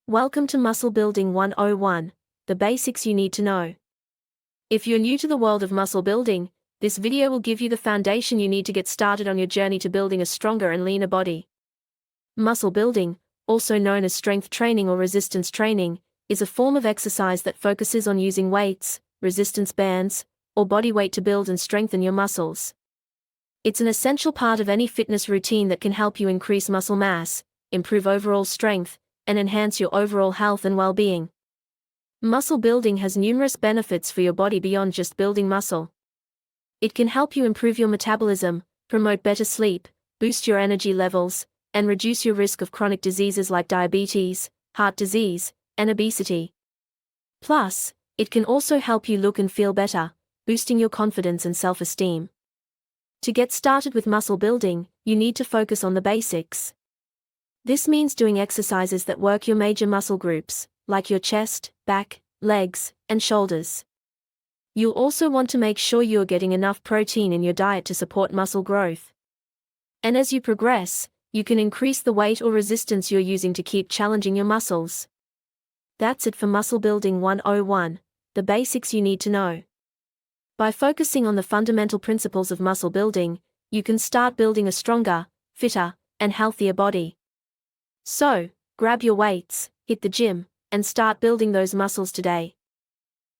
Welcome to Muscle Building 101, the basics you need to know. If you're new to the world of muscle building, this video will give you the foundation you need to get started on your journey to building a stronger and leaner body. Muscle building, also known as strength training or resistance training, is a form of exercise that focuses on using weights, resistance bands, or body weight to build and strengthen your muscles. It's an essential part of any fitness routine that can help you increase muscle mass, improve overall strength, and enhance your overall health and well-being. Muscle building has numerous benefits for your body beyond just building muscle. It can help you improve your metabolism, promote better sleep, boost your energy levels, and reduce your risk of chronic diseases like diabetes, heart disease, and obesity. Plus, it can also help you look and feel better, boosting your confidence and self-esteem. To get started with muscle building, you need to focus on the basics. This means doing exercises that work your major muscle groups, like your chest, back, legs, and shoulders. You'll also want to make sure you're getting enough protein in your diet to support muscle growth. And as you progress, you can increase the weight or resistance you're using to keep challenging your muscles. That's it for Muscle Building 101, the basics you need to know. By focusing on the fundamental principles of muscle building, you can start building a stronger, fitter, and healthier body. So, grab your weights, hit the gym, and start building those muscles today.